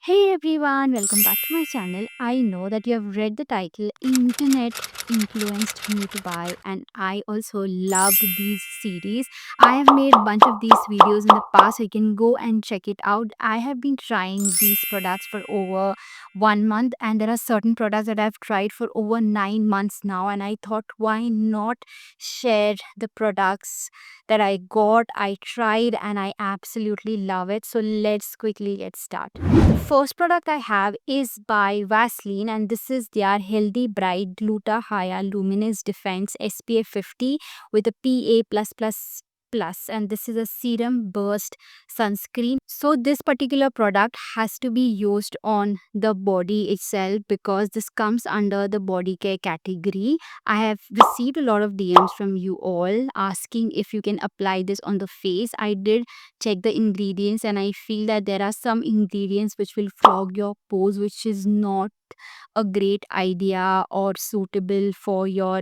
Hey everyone, welcome back to my channel. I know that you have read the title Internet Influenced Me to Buy, and I also loved these series. I have made a bunch of these videos in the past, so you can go and check it out. I have been trying these products for over 1 month, and there are certain products that I've tried for over 9 months now. And I thought, why not share the products that I got, I tried, and I absolutely love it. So let's quickly get started. The first product I have is by Vaseline, and this is their Healthy Bright Gluta Luminous Defense SPF 50 with a PA+++, and this is a serum burst sunscreen. So this particular product has to be used on the body itself because this comes under the body care category. I have received a lot of DMs from you all asking if you can apply this on the face. I did check the ingredients, and I feel that there are some ingredients which will clog your pores, which is not a great idea or suitable for your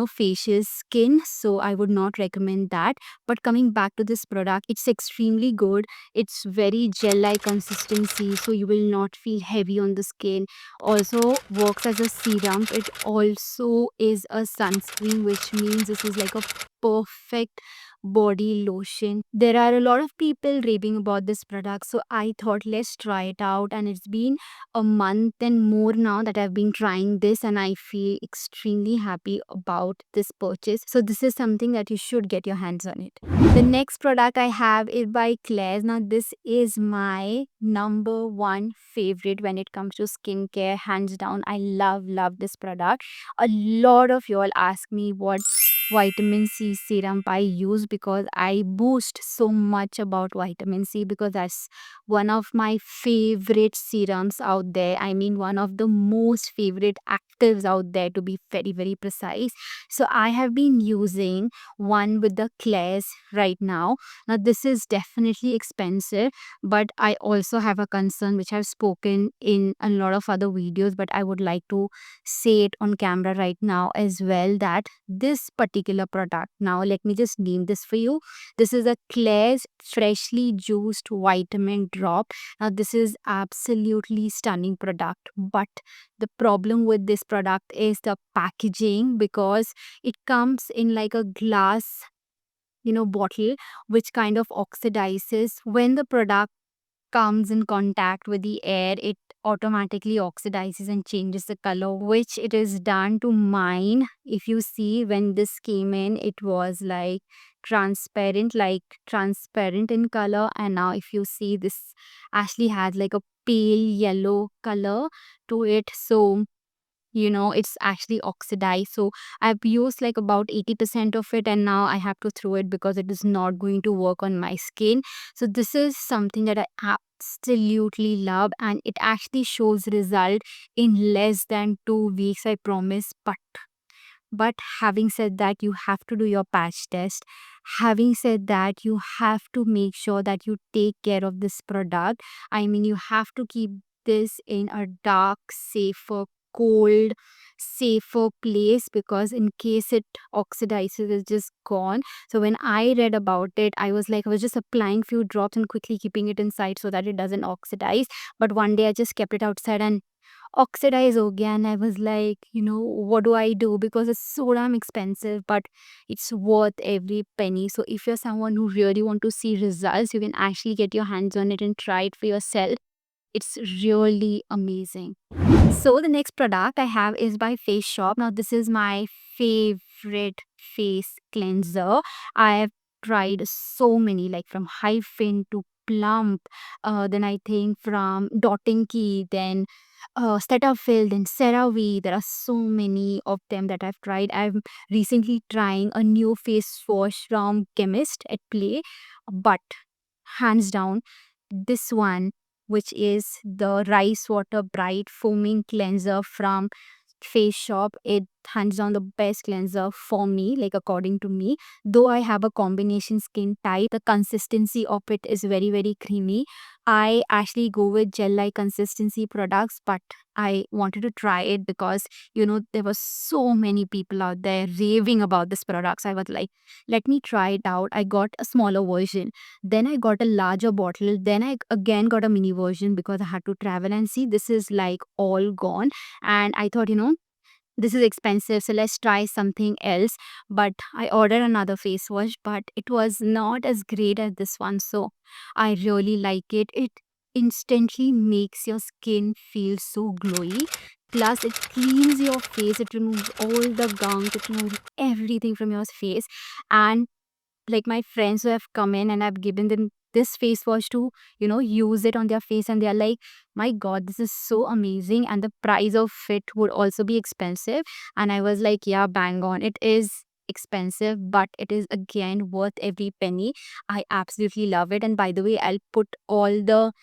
facial skin. So I would not recommend that. But coming back to this product, it's extremely good. It's very gel like consistency, so you will not feel heavy on the skin. Also works as a serum. It also is a sunscreen, which means this is like a perfect body lotion. There are a lot of people raving about this product, so I thought let's try it out. And it's been a month and more now that I've been trying this, and I feel extremely happy about this purchase. So this is something that you should get your hands on it. The next product I have is by Claire's. Now this is my number one favorite when it comes to skincare, hands down. I love this product. A lot of y'all ask me what vitamin C serum I use because I boost so much about vitamin C because that's one of my favorite serums out there. I mean, one of the most favorite actives out there, to be very precise. So I have been using one with the Claire's right now. Now this is definitely expensive, but I also have a concern which I've spoken in a lot of other videos, but I would like to say it on camera right now as well, that this particular product, now let me just name this for you. This is a Claire's freshly juiced vitamin drop. Now this is absolutely stunning product, but the problem with this product is the packaging, because it comes in like a glass bottle, which kind of oxidizes when the product comes in contact with the air. It automatically oxidizes and changes the color, which it is done to mine. If you see, when this came in, it was like transparent in color, and now if you see, this actually has like a pale yellow color to it. So it's actually oxidized. So I've used like about 80% of it, and now I have to throw it because it is not going to work on my skin. So this is something that I absolutely love, and it actually shows result in less than 2 weeks, I promise. But having said that, you have to do your patch test. Having said that, you have to make sure that you take care of this product. I mean, you have to keep this in a dark, safer, cold, safer place, because in case it oxidizes, it's just gone. So when I read about it, I was like, I was just applying few drops and quickly keeping it inside so that it doesn't oxidize. But one day I just kept it outside and oxidize ho gaya, and I was like, what do I do? Because it's so damn expensive, but it's worth every penny. So if you're someone who really want to see results, you can actually get your hands on it and try it for yourself. It's really amazing. So the next product I have is by Face Shop. Now this is my favorite face cleanser. I have tried so many, like from Hyphen to Plump, then I think from Dot and Key, then Cetaphil, then CeraVe. There are so many of them that I've tried. I'm recently trying a new face wash from Chemist at Play, but hands down, this one, which is the Rice Water Bright Foaming Cleanser from Face Shop, it hands down the best cleanser for me, like according to me. Though I have a combination skin type, the consistency of it is very, very creamy. I actually go with gel like consistency products, but I wanted to try it because there were so many people out there raving about this product. So I was like, let me try it out. I got a smaller version, then I got a larger bottle, then I again got a mini version because I had to travel and see this is like all gone. And I thought, this is expensive, so let's try something else. But I ordered another face wash, but it was not as great as this one. So I really like it. It instantly makes your skin feel so glowy. Plus, it cleans your face, it removes all the gunk, it removes everything from your face. And like my friends who have come in and I've given them this face wash to, use it on their face, and they're like, my God, this is so amazing. And the price of it would also be expensive. And I was like, yeah, bang on. It is expensive, but it is again worth every penny. I absolutely love it. And by the way, I'll put all the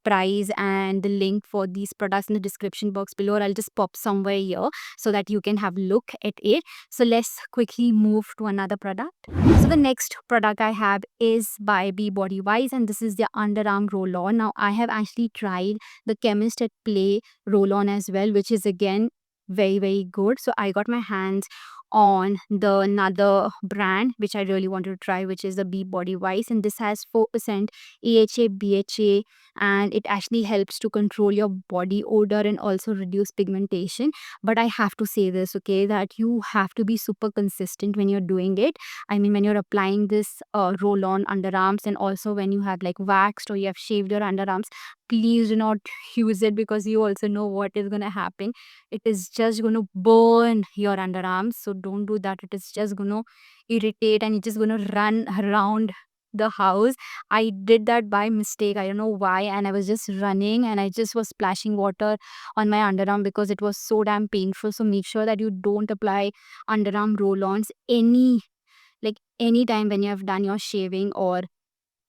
price and the link for these products in the description box below, or I'll just pop somewhere here so that you can have a look at it. So let's quickly move to another product. So the next product I have is by Be Body Wise, and this is their underarm roll-on. Now I have actually tried the Chemist at Play roll-on as well, which is again very, very good. So I got my hands on the another brand which I really wanted to try, which is the Be Body Wise, and this has 4% AHA, BHA, and it actually helps to control your body odor and also reduce pigmentation. But I have to say this, okay, that you have to be super consistent when you're doing it. I mean, when you're applying this roll on underarms, and also when you have like waxed or you have shaved your underarms, please do not use it because you also know what is going to happen. It is just going to burn your underarms. So don't do that. It is just going to irritate and you're just going to run around the house. I did that by mistake. I don't know why. And I was just running and I just was splashing water on my underarm because it was so damn painful. So make sure that you don't apply underarm roll-ons anytime when you have done your shaving or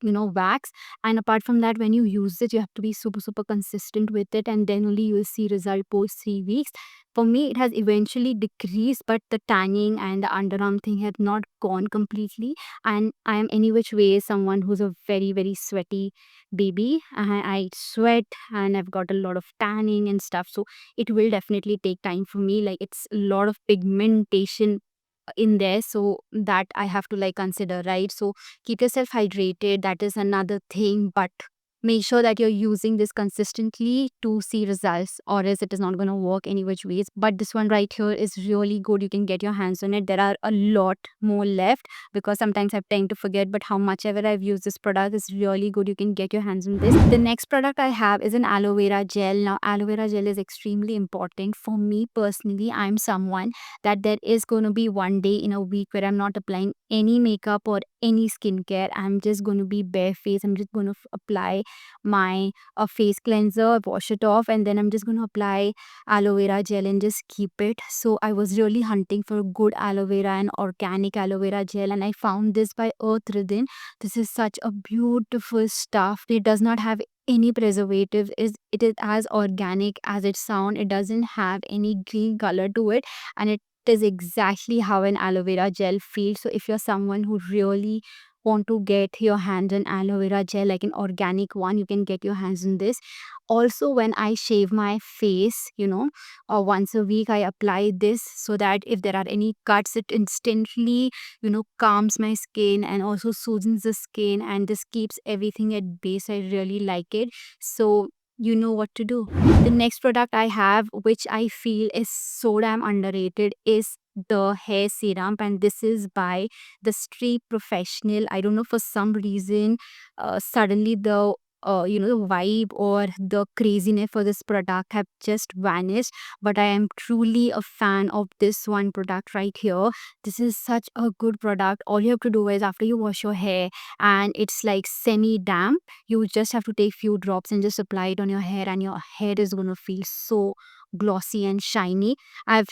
wax. And apart from that, when you use it, you have to be super super consistent with it, and then only you will see result post 3 weeks. For me, it has eventually decreased, but the tanning and the underarm thing had not gone completely. And I am any which way someone who's a very very sweaty baby. I sweat and I've got a lot of tanning and stuff, so it will definitely take time for me. Like, it's a lot of pigmentation in there, so that I have to like consider, right? So keep yourself hydrated, that is another thing, but make sure that you're using this consistently to see results, or else it is not going to work any which ways. But this one right here is really good. You can get your hands on it. There are a lot more left because sometimes I tend to forget, but how much ever I've used this product is really good. You can get your hands on this. The next product I have is an aloe vera gel. Now aloe vera gel is extremely important for me personally. I'm someone that there is going to be one day in a week where I'm not applying any makeup or any skincare. I'm just going to be bare face. I'm just going to apply my face cleanser, wash it off, and then I'm just going to apply aloe vera gel and just keep it. So I was really hunting for good aloe vera and organic aloe vera gel, and I found this by Earth Rhythm. This is such a beautiful stuff. It does not have any preservative. It is as organic as it sounds. It doesn't have any green color to it, and it is exactly how an aloe vera gel feels. So if you're someone who really want to get your hands on aloe vera gel, like an organic one, you can get your hands on this. Also, when I shave my face, or once a week, I apply this so that if there are any cuts, it instantly calms my skin and also soothes the skin, and this keeps everything at base. I really like it. So you know what to do. The next product I have, which I feel is so damn underrated, is the hair serum, and this is by the Street Professional. I don't know, for some reason, suddenly the vibe or the craziness for this product have just vanished. But I am truly a fan of this one product right here. This is such a good product. All you have to do is, after you wash your hair and it's like semi damp, you just have to take few drops and just apply it on your hair, and your hair is going to feel so glossy and shiny. I've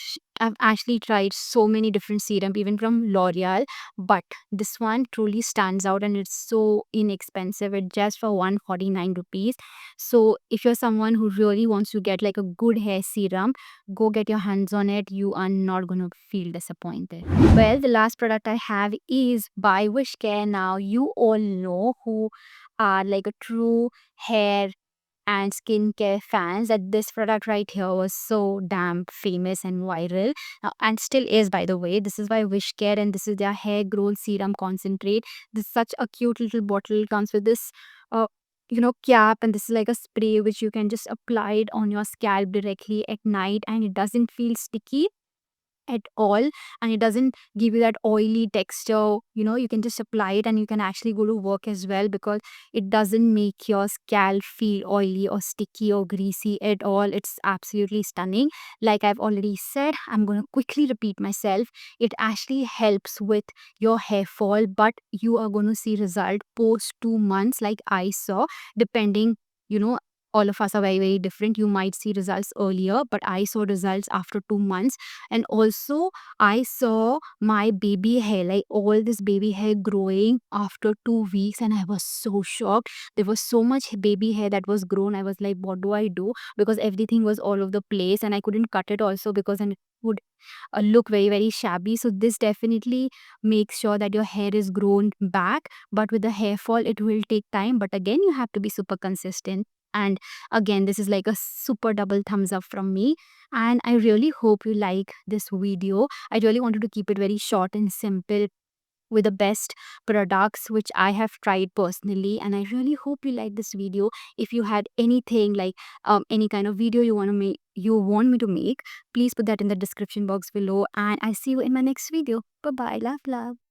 actually tried so many different serum, even from L'Oreal, but this one truly stands out and it's so inexpensive. It's just for 149 rupees. So if you're someone who really wants to get like a good hair serum, go get your hands on it. You are not going to feel disappointed. Well, the last product I have is by Wishcare. Now, you all know who are like a true hair and skincare fans that this product right here was so damn famous and viral, and still is, by the way. This is by Wishcare and this is their hair growth serum concentrate. This is such a cute little bottle. It comes with this uh, cap, and this is like a spray which you can just apply it on your scalp directly at night, and it doesn't feel sticky at all, and it doesn't give you that oily texture. You can just apply it and you can actually go to work as well, because it doesn't make your scalp feel oily or sticky or greasy at all. It's absolutely stunning. Like I've already said, I'm going to quickly repeat myself. It actually helps with your hair fall, but you are going to see result post 2 months, like I saw. Depending, you know all of us are very, very different. You might see results earlier, but I saw results after 2 months. And also, I saw my baby hair, like all this baby hair growing after 2 weeks, and I was so shocked. There was so much baby hair that was grown. I was like, what do I do? Because everything was all over the place, and I couldn't cut it also, because then it would look very, very shabby. So, this definitely makes sure that your hair is grown back. But with the hair fall, it will take time. But again, you have to be super consistent. And again, this is like a super double thumbs up from me. And I really hope you like this video. I really wanted to keep it very short and simple with the best products which I have tried personally. And I really hope you like this video. If you had anything like any kind of video you want me to make, please put that in the description box below. And I see you in my next video. Bye bye. Love, love.